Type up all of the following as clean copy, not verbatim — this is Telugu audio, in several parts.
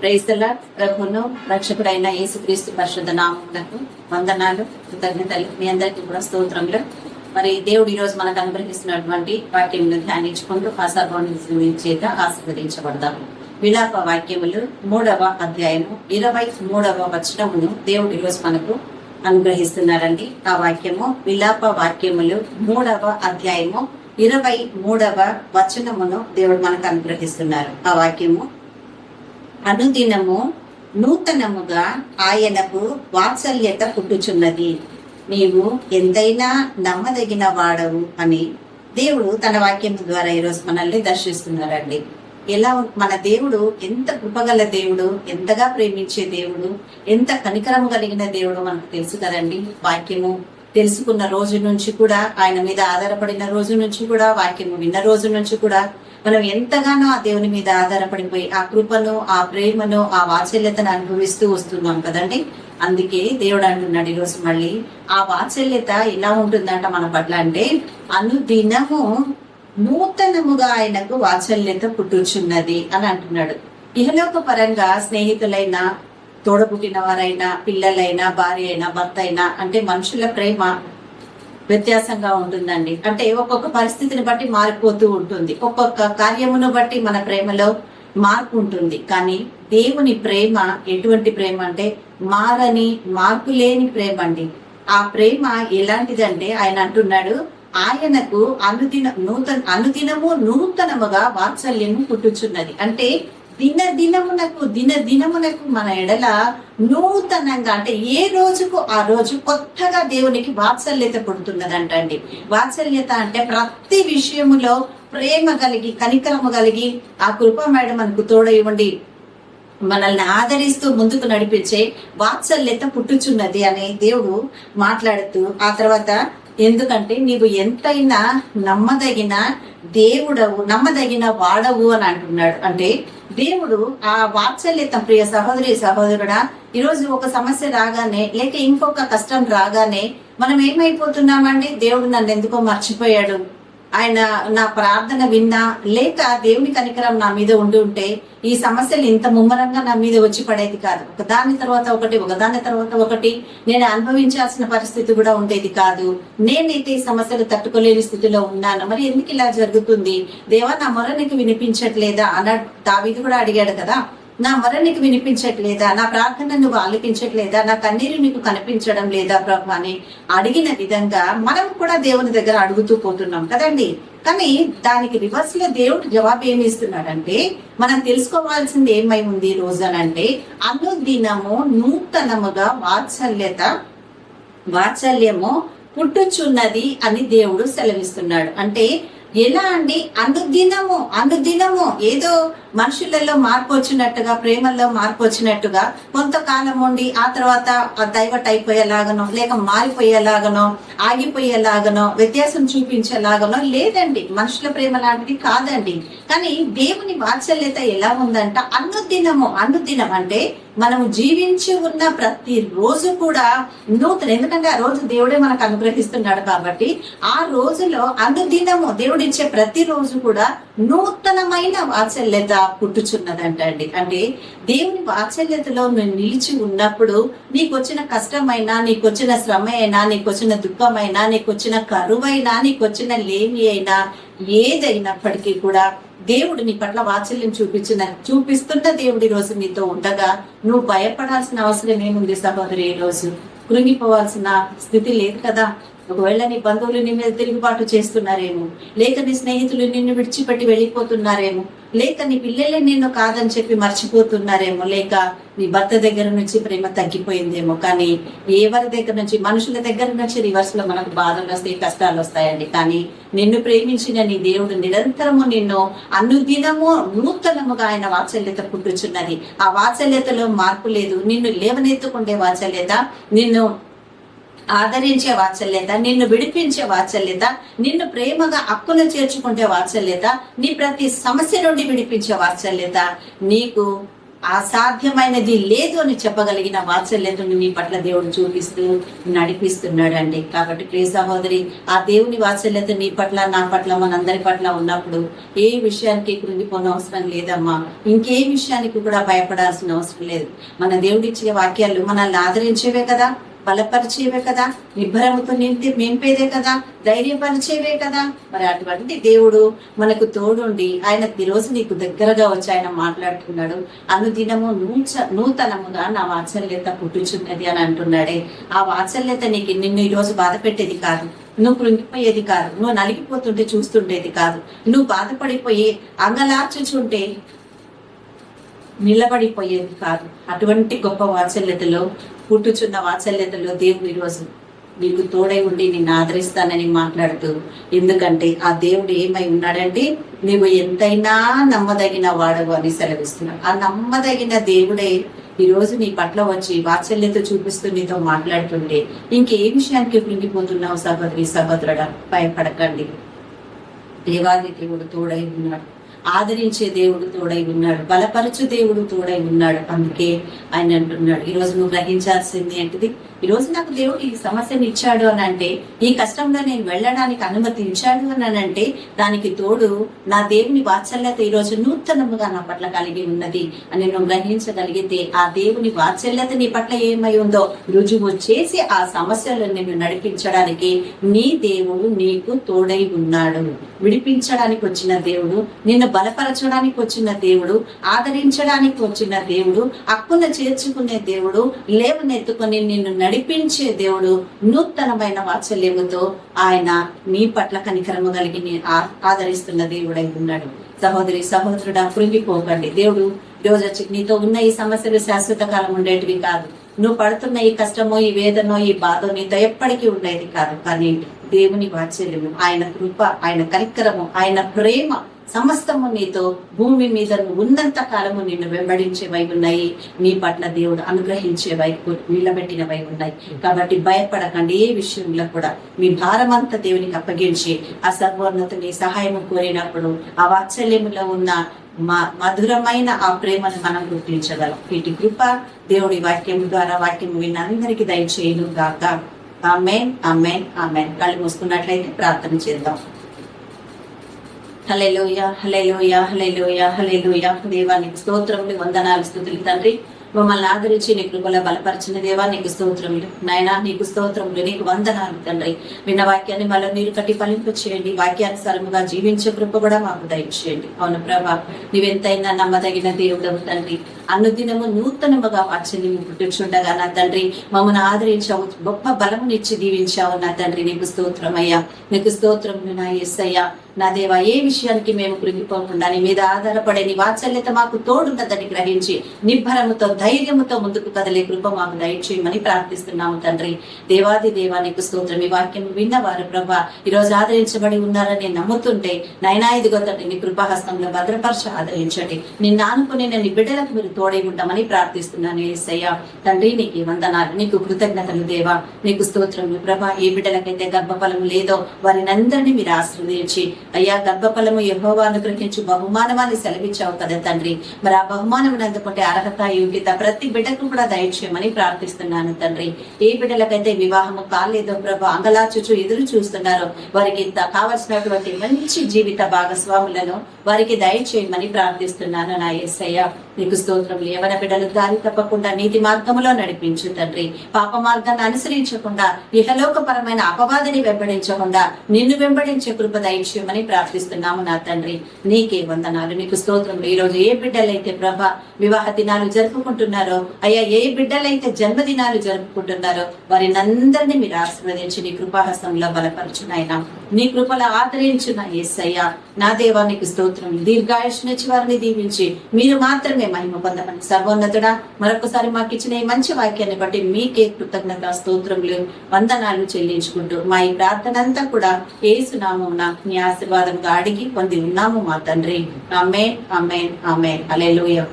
ప్రైస్తల ప్రభును రక్షకుడైన యేసుక్రీస్తు పరిశుద్ధ నామమునకు వందనాలు, కృతజ్ఞతలు. మీ అందరికీ కూడా స్తోత్రములు. మరి దేవుడు ఈరోజు మనకు అనుగ్రహిస్తున్నటువంటి వాక్యములను ధ్యానించుకుంటూ ఆశాభావం చేత ఆశీర్వదించబడదాము. విలాప వాక్యములు 3వ అధ్యాయము 23వ వచనమును దేవుడు ఈరోజు మనకు అనుగ్రహిస్తున్నారండి. ఆ వాక్యము విలాప వాక్యములు 3వ అధ్యాయము 23వ వచనమును దేవుడు మనకు అనుగ్రహిస్తున్నారు. ఆ వాక్యము, అనుదినము నూతనముగా ఆయనకు వాత్సల్యత పుట్టుచున్నది, నీవు ఎంతైనా నమ్మదగిన వాడవు అని దేవుడు తన వాక్యం ద్వారా ఈరోజు మనల్ని దర్శిస్తున్నారండి. ఎలా మన దేవుడు ఎంత కృపగల దేవుడు, ఎంతగా ప్రేమించే దేవుడు, ఎంత కనికరము కలిగిన దేవుడు మనకు తెలుసు కదండి. వాక్యము తెలుసుకున్న రోజు నుంచి కూడా, ఆయన మీద ఆధారపడిన రోజు నుంచి కూడా, వాక్యము విన్న రోజు నుంచి కూడా మనం ఎంతగానో ఆ దేవుని మీద ఆధారపడిపోయి ఆ కృపను, ఆ ప్రేమను, ఆ వాత్సల్యతను అనుభవిస్తూ వస్తున్నాం కదండి. అందుకే దేవుడు అంటున్నాడు ఈరోజు మళ్ళీ, ఆ వాత్సల్యత ఎలా ఉంటుందంట మన పట్ల అంటే, అనుదినము నూతనముగా ఆయనకు వాత్సల్యత పుట్టుచున్నది అని అంటున్నాడు. ఇహలోక పరంగా స్నేహితులైనా, తోడబుట్టిన వారైనా, పిల్లలైనా, భార్య అయినా, భర్త అయినా, అంటే మనుషుల ప్రేమ వ్యత్యాసంగా ఉంటుందండి. అంటే ఒక్కొక్క పరిస్థితిని బట్టి మారిపోతూ ఉంటుంది, ఒక్కొక్క కార్యమును బట్టి మన ప్రేమలో మార్పు ఉంటుంది. కానీ దేవుని ప్రేమ ఎటువంటి ప్రేమ అంటే మారని, మార్పు లేని ప్రేమ అండి. ఆ ప్రేమ ఎలాంటిదంటే ఆయన అంటున్నాడు, ఆయనకు అనుదినము నూతనముగా వాత్సల్యము పుట్టుచున్నది. అంటే దినదినమునకు మన ఎడల నూతనంగా, అంటే ఏ రోజుకు ఆ రోజు కొత్తగా దేవునికి వాత్సల్యత పుడుతున్నదంటండి. వాత్సల్యత అంటే ప్రతి విషయములో ప్రేమ కలిగి, కనికరము కలిగి, ఆ కృప మేడం మనకు తోడైవ్వండి, మనల్ని ఆదరిస్తూ ముందుకు నడిపించే వాత్సల్యత పుట్టుచున్నది అని దేవుడు మాట్లాడుతూ, ఆ తర్వాత ఎందుకంటే నీవు ఎంతైనా నమ్మదగిన దేవుడవు, నమ్మదగిన వాడవు అని అంటున్నాడు. అంటే దేవుడు ఆ వాత్సల్యత, ప్రియ సహోదరి సహోదరుడా, ఈరోజు ఒక సమస్య రాగానే, లేక ఇంకొక కష్టం రాగానే మనం ఏమైపోతున్నామండి, దేవుడు నన్ను ఎందుకో మర్చిపోయాడు, ఆయన నా ప్రార్థన విన్నా, లేక దేవుని కనికరం నా మీద ఉంటే ఈ సమస్యలు ఇంత ముమ్మరంగా నా మీద వచ్చి పడేది కాదు. ఒకదాని తర్వాత ఒకటి నేను అనుభవించాల్సిన పరిస్థితి కూడా ఉండేది కాదు. నేనైతే ఈ సమస్యలు తట్టుకోలేని స్థితిలో ఉన్నాను, మరి ఎందుకు ఇలా జరుగుతుంది దేవా, నా మొర నీకు వినిపించట్లేదా అన్నాడు. దావీదు కూడా అడిగాడు కదా, నా మొర నీకు వినిపించట్లేదా, నా ప్రార్థన నువ్వు ఆలకించట్లేదా, నా కన్నీరు నీకు కనిపించడం లేదా ప్రభు అని అడిగిన విధంగా మనం కూడా దేవుని దగ్గర అడుగుతూ పోతున్నాం కదండి. కానీ దానికి రివర్స్ లో దేవుడు జవాబు ఏమి ఇస్తున్నాడంటే, మనం తెలుసుకోవాల్సింది ఏమై ఉంది ఈ రోజు అని అంటే, అనుదినము నూతనముగా వాత్సల్యము పుట్టుచున్నది అని దేవుడు సెలవిస్తున్నాడు. అంటే ఎలా అండి, అనుదినము ఏదో మనుషులలో మార్పు వచ్చినట్టుగా, ప్రేమల్లో మార్పు వచ్చినట్టుగా కొంతకాలం ఉండి ఆ తర్వాత డైవర్ట్ అయిపోయేలాగనో, లేక మారిపోయేలాగనో, ఆగిపోయేలాగనో, వ్యత్యాసం చూపించేలాగనో లేదండి. మనుషుల ప్రేమ లాంటిది కాదండి. కానీ దేవుని వాత్సల్యత ఎలా ఉందంట, అనుదినం అంటే మనము జీవించి ఉన్న ప్రతి రోజు కూడా నూతన, ఎందుకంటే ఆ రోజు దేవుడే మనకు అనుగ్రహిస్తున్నాడు కాబట్టి ఆ రోజులో అనుదినము దేవుడిచ్చే ప్రతి రోజు కూడా నూతనమైన వాత్సల్యత పుట్టుచున్నదంట అండి. అంటే దేవుని వాత్సల్యతలో నువ్వు నిలిచి ఉన్నప్పుడు నీకు వచ్చిన కష్టమైనా, నీకు వచ్చిన శ్రమ అయినా, నీకు వచ్చిన దుఃఖమైనా, నీకు వచ్చిన కరువైనా, నీకు వచ్చిన లేమి అయినా, ఏదైనప్పటికీ కూడా దేవుడు నీ పట్ల వాత్సల్యం చూపిస్తున్న దేవుడు ఈ రోజు నీతో ఉండగా నువ్వు భయపడాల్సిన అవసరం ఏముంది సహోదరి? ఈ రోజు కృంగిపోవాల్సిన స్థితి లేదు కదా. ఒకవేళ నీ బంధువులు నీ మీద తిరుగుబాటు చేస్తున్నారేమో, లేక నీ స్నేహితులు నిన్ను విడిచిపెట్టి వెళ్ళిపోతున్నారేమో, లేక నీ పిల్లలే నిన్ను కాదని చెప్పి మర్చిపోతున్నారేమో, లేక నీ భర్త దగ్గర నుంచి ప్రేమ తగ్గిపోయిందేమో. కానీ ఎవరి దగ్గర నుంచి, మనుషుల దగ్గర నుంచి రివర్స్ లో మనకు బాధలు వస్తాయి, కష్టాలు వస్తాయండి. కానీ నిన్ను ప్రేమించిన నీ దేవుడు నిరంతరము నిన్ను అనుదినము నూతనముగా ఆయన వాత్సల్యత పుట్టుచున్నది. ఆ వాత్సల్యతలో మార్పు లేదు. నిన్ను లేవనెత్తుకుండే వాత్సల్యత, నిన్ను ఆదరించే వాత్సల్యత, నిన్ను విడిపించే వాత్సల్యత, నిన్ను ప్రేమగా హక్కును చేర్చుకుంటే వాత్సల్యత, నీ ప్రతి సమస్య నుండి విడిపించే వాత్సల్యత, నీకు అసాధ్యమైనది లేదు అని చెప్పగలిగిన వాత్సల్యతను నీ పట్ల దేవుడు చూపిస్తూ నడిపిస్తున్నాడు అండి. కాబట్టి ప్రియ సహోదరి, ఆ దేవుని వాత్సల్యత నీ పట్ల, నా పట్ల, మనందరి పట్ల ఉన్నప్పుడు ఏ విషయానికి కృంగిపోని అవసరం లేదమ్మా. ఇంకే విషయానికి కూడా భయపడాల్సిన అవసరం లేదు. మన దేవుడిచ్చే వాక్యాలు మనల్ని ఆదరించేవే కదా, బలపరిచేవే కదా, నిబ్బరముతో నింపేదే కదా, ధైర్యపరిచేవే కదా. మరి అటువంటి దేవుడు మనకు తోడుండి ఆయన ఈరోజు నీకు దగ్గరగా వచ్చి ఆయన మాట్లాడుతున్నాడు. అనుదినము నూతనముగా నా వాత్సల్యత పుట్టుచున్నది అని అంటున్నాడే. ఆ వాత్సల్యత నిన్ను ఈరోజు బాధ పెట్టేది కాదు, నువ్వు కృంగిపోయేది కాదు, నువ్వు నలిగిపోతుంటే చూస్తుండేది కాదు, నువ్వు బాధపడిపోయి అంగలార్చుచుంటే నిలబడిపోయేది కాదు. అటువంటి గొప్ప వాత్సల్యతలో, పుట్టుచున్న వాత్సల్యతలో దేవుడు ఈరోజు నీకు తోడై ఉండి నిన్ను ఆదరిస్తానని మాట్లాడుతూ, ఎందుకంటే ఆ దేవుడు ఏమై ఉన్నాడంటే నువ్వు ఎంతైనా నమ్మదగిన వాడవు అని సెలవిస్తున్నాడు. ఆ నమ్మదగిన దేవుడే ఈరోజు నీ పట్ల వచ్చి వాత్సల్యత చూపిస్తూ నీతో మాట్లాడుతుంటే ఇంకే విషయానికి కృంగిపోతున్నావు సహోదరి, సహోదరుడా? భయపడకండి. దేవాది దేవుడు తోడై ఉన్నాడు, ఆదరించే దేవుడు తోడై ఉన్నాడు, బలపరచు దేవుడు తోడై ఉన్నాడు. అందుకే ఆయన అంటున్నాడు, ఈరోజు నువ్వు గ్రహించాల్సింది ఏంటిది? ఈరోజు నాకు దేవుడు ఈ సమస్యను ఇచ్చాడు అని అంటే, ఈ కష్టంలో నేను వెళ్ళడానికి అనుమతించాడు అని అంటే, దానికి తోడు నా దేవుని వాత్సల్యత ఈరోజు నూతనముగా నా పట్ల కలిగి ఉన్నది అని నువ్వు గ్రహించగలిగితే, ఆ దేవుని వాత్సల్యత నీ పట్ల ఏమై ఉందో రుజువు చేసి ఆ సమస్యలను నిన్ను నడిపించడానికి నీ దేవుడు నీకు తోడై ఉన్నాడు. విడిపించడానికి వచ్చిన దేవుడు, నిన్ను బలపరచడానికి వచ్చిన దేవుడు, ఆదరించడానికి వచ్చిన దేవుడు, హక్కున చేర్చుకునే దేవుడు, లేవనెత్తుకొని నిన్ను నడిపించే దేవుడు, నూతనమైన వాత్సల్యముతో ఆయన నీ పట్ల కనికరము కలిగి ఆదరిస్తున్న దేవుడై ఉన్నాడు. సహోదరి, సహోదరుడా, కృంగిపోకండి. దేవుడు ఈరోజు వచ్చి నీతో ఉన్న ఈ సమస్యలు శాశ్వత కాలం ఉండేటివి కాదు. నువ్వు పడుతున్న ఈ కష్టమో, ఈ వేదనో, ఈ బాధో నీతో ఎప్పటికీ ఉండేది కాదు. కానీ దేవుని వాత్సల్యము, ఆయన కృప, ఆయన కనికరము, ఆయన ప్రేమ సమస్తము నీతో భూమి మీద ఉన్నంత కాలము నిన్ను వెంబడించేవై ఉన్నాయి. నీ పట్ల దేవుడు అనుగ్రహించేవై, నిలబెట్టినవై ఉన్నాయి. కాబట్టి భయపడకండి. ఏ విషయంలో కూడా మీ భారమంతా దేవునికి అప్పగించి ఆ సర్వోన్నతుని సహాయం కోరినప్పుడు ఆ వాత్సల్యములో ఉన్న మధురమైన ఆ ప్రేమను మనం గుర్తించగలం. వీటి కృప దేవుడి వాక్యం ద్వారా వాక్యం విన్న అందరికీ దయచేయను గాక. ఆమేన్, ఆమేన్, ఆమేన్. కళ్ళు మూసుకున్నట్లయితే ప్రార్థన చేద్దాం. హల్లెలూయా, హల్లెలూయా, హల్లెలూయా, హల్లెలూయా. దేవానికి స్తోత్రములు, వందనాలు, స్తుతులు తండ్రి. మమ్మల్ని ఆదరించి నీ కృపలో బలపరిచిన దేవా నీకు స్తోత్రములు. నాయనా నీకు స్తోత్రములు, నీకు వందనాలు తండ్రి. విన్న వాక్యాన్ని మళ్ళీ నీరు కట్టి ఫలింపు చేయండి. వాక్యానుసారముగా జీవించే కృప కూడా మాకు దయచేయండి. అవును ప్రభా, నీవెంతైనా నమ్మదగిన దేవుడవు తండ్రి. అనుదినము నూతనముగా వాత్సల్యము పుట్టుచుండగా నా తండ్రి మమ్మల్ని ఆదరించావు, గొప్ప బలమునిచ్చి దీవించావు నా తండ్రి. నీకు స్తోత్రమయ్యా, నీకు స్తోత్రములు నా యేసయ్యా. నా దేవా, ఏ విషయానికి మేము కృంగిపోకుండా నీ మీద ఆధారపడే నీ వాత్సల్యత మాకు తోడున్నదని గ్రహించి నిబ్బరముతో, ధైర్యముతో ముందుకు కదలే కృప మాకు దయచేయమని ప్రార్థిస్తున్నాము తండ్రి. దేవాది దేవా నీకు స్తోత్రం. ఈ వాక్యం విన్నవారు ప్రభా ఈరోజు ఆదరించబడి ఉన్నారని నమ్ముతుంటే నైనా ఇదిగో తండ్రి నీ కృపాహస్తంలో భద్రపరచ ఆదరించండి. నిన్ను ఆనుకుని నీ బిడ్డలకు మీరు తోడై ఉంటామని ప్రార్థిస్తున్నాను యేసయ్యా. తండ్రి నీకు వందనాలు, నీకు కృతజ్ఞతలు దేవా, నీకు స్తోత్రములు ప్రభా. ఏ బిడ్డలకైతే గర్భఫలం లేదో వారిని అందరినీ మీరు ఆశీర్వదించి అయ్యా, గర్భఫలము యెహోవా అనుగ్రహించు బహుమానమాన్ని సెలవిచ్చావు కదా తండ్రి. మరి ఆ బహుమానం అందుకుంటే అర్హత, యోగ్యత ప్రతి బిడ్డకు కూడా దయచేయమని ప్రార్థిస్తున్నాను తండ్రి. ఏ బిడ్డలకైతే వివాహము కాలేదో ప్రభా అంగలాచుచు ఎదురు చూస్తున్నారో వారికి కావలసినటువంటి మంచి జీవిత భాగస్వాములను వారికి దయచేయమని ప్రార్థిస్తున్నాను నా యేసయ్య. నీకు స్తోత్రములు. యవన బిడ్డలు దారి తప్పకుండా నీతి మార్గములో నడిపించు తండ్రి. పాప మార్గాన్ని అనుసరించకుండా ఇహలోకపరమైన అపవాదిని వెంబడించకుండా నిన్ను వెంబడించే కృప దయచేయమని ప్రార్థిస్తున్నాము నా తండ్రి. నీకే వందనాలు, నీకు స్తోత్రములు. ఈ రోజు ఏ బిడ్డలైతే ప్రభా వివాహ దినాలు జరుపుకుంటున్నారో అయ్యా, ఏ బిడ్డలైతే జన్మదినాలు జరుపుకుంటున్నారో వారిని అందరినీ మీరు ఆశీర్వదించి నీ కృపాహస్తంలో బలపరచునైనా, నీ కృపలో ఆదరించున యేసయ్యా. నా దేవా నీకు స్తోత్రములు. దీర్ఘాయుష్నిచ్చి వారిని దీవించి మీరు మాత్రమే మహిమ పొందమని సర్వోన్నతుడా మరొకసారి మాకు ఇచ్చిన ఈ మంచి వాక్యాన్ని బట్టి మీకే కృతజ్ఞత స్తోత్రములు, వందనాలు చెల్లించుకుంటూ మా ఈ ప్రార్థన అంతా కూడా యేసు నామమున నీ ఆశీర్వాదంగా అడిగి పొంది ఉన్నాము మా తండ్రి. ఆమేన్, ఆమేన్, ఆమేన్. హల్లెలూయా.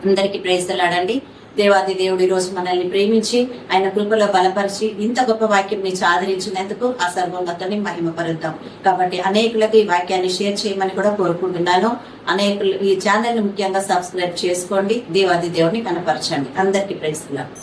అందరికీ ప్రైజ్ లాడండి. దేవాది దేవుడు ఈ రోజు మనల్ని ప్రేమించి ఆయన కృపలో బలపరిచి ఇంత గొప్ప వాక్యం నుంచి ఆదరించినందుకు ఆ సర్వోన్నతని మహిమపరుద్దాం. కాబట్టి అనేకులకు ఈ వాక్యాన్ని షేర్ చేయమని కూడా కోరుకుంటున్నాను. అనేకులు ఈ ఛానల్ ని ముఖ్యంగా సబ్స్క్రైబ్ చేసుకోండి. దేవాది దేవుడిని కనపరచండి. అందరికీ ప్రైజ్ ది లార్డ్.